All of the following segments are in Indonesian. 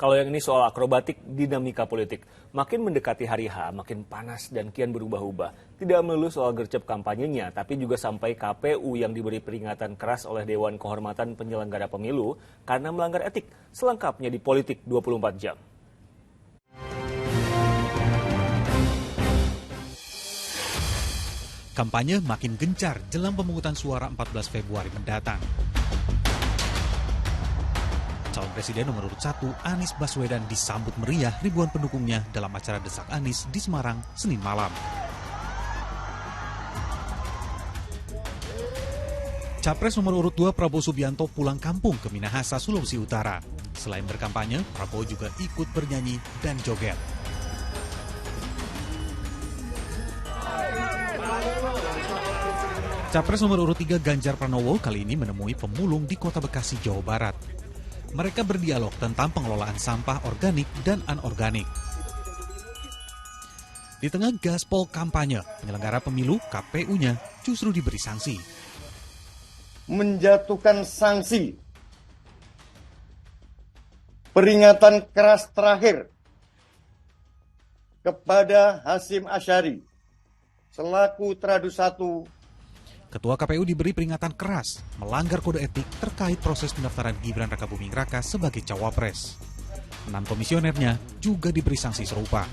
Kalau yang ini soal akrobatik dinamika politik. Makin mendekati hari H, makin panas dan kian berubah-ubah. Tidak melulu soal gercep kampanyenya, tapi juga sampai KPU yang diberi peringatan keras oleh Dewan Kehormatan Penyelenggara Pemilu karena melanggar etik. Selengkapnya di Politik 24 Jam. Kampanye makin gencar jelang pemungutan suara 14 Februari mendatang. Calon Presiden nomor urut 1, Anies Baswedan disambut meriah ribuan pendukungnya dalam acara Desak Anies di Semarang, Senin malam. Capres nomor urut 2 Prabowo Subianto pulang kampung ke Minahasa, Sulawesi Utara. Selain berkampanye, Prabowo juga ikut bernyanyi dan joget. Capres nomor urut 3 Ganjar Pranowo kali ini menemui pemulung di Kota Bekasi, Jawa Barat. Mereka berdialog tentang pengelolaan sampah organik dan anorganik. Di tengah gaspol kampanye, penyelenggara pemilu KPU-nya justru diberi sanksi. Menjatuhkan sanksi peringatan keras terakhir kepada Hasyim Asyari selaku Tradu 1. Ketua KPU diberi peringatan keras melanggar kode etik terkait proses pendaftaran Gibran Rakabuming Raka sebagai cawapres. 6 komisionernya juga diberi sanksi serupa.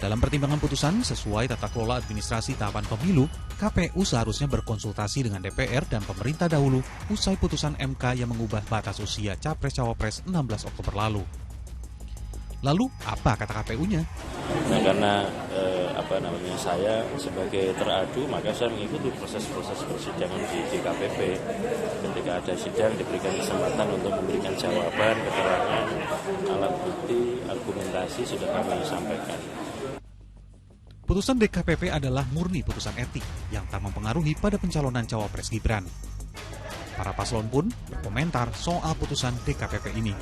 Dalam pertimbangan putusan sesuai tata kelola administrasi tahapan pemilu, KPU seharusnya berkonsultasi dengan DPR dan pemerintah dahulu usai putusan MK yang mengubah batas usia capres-cawapres 16 Oktober lalu. Lalu apa kata KPU-nya? Nah, karena saya sebagai teradu, maka saya mengikuti proses-proses persidangan di DKPP. Ketika ada sidang diberikan kesempatan untuk memberikan jawaban, keterangan, alat bukti, argumentasi sudah kami sampaikan. Putusan DKPP adalah murni putusan etik yang tak mempengaruhi pada pencalonan cawapres Gibran. Para paslon pun berkomentar soal putusan DKPP ini.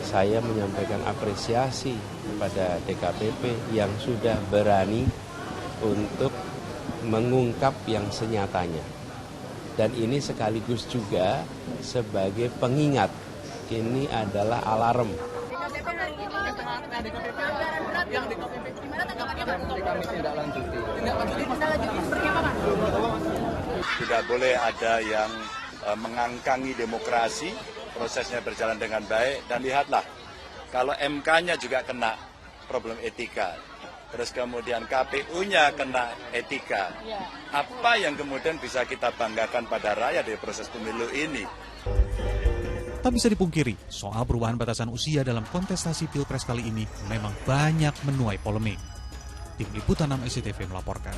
Saya menyampaikan apresiasi kepada DKPP yang sudah berani untuk mengungkap yang senyatanya. Dan ini sekaligus juga sebagai pengingat, ini adalah alarm. Tidak boleh ada yang mengangkangi demokrasi, prosesnya berjalan dengan baik, dan lihatlah, kalau MK-nya juga kena problem etika, terus kemudian KPU-nya kena etika, apa yang kemudian bisa kita banggakan pada rakyat dari proses pemilu ini? Tak bisa dipungkiri, soal perubahan batasan usia dalam kontestasi Pilpres kali ini memang banyak menuai polemik. Tim Liputan 6 SCTV melaporkan.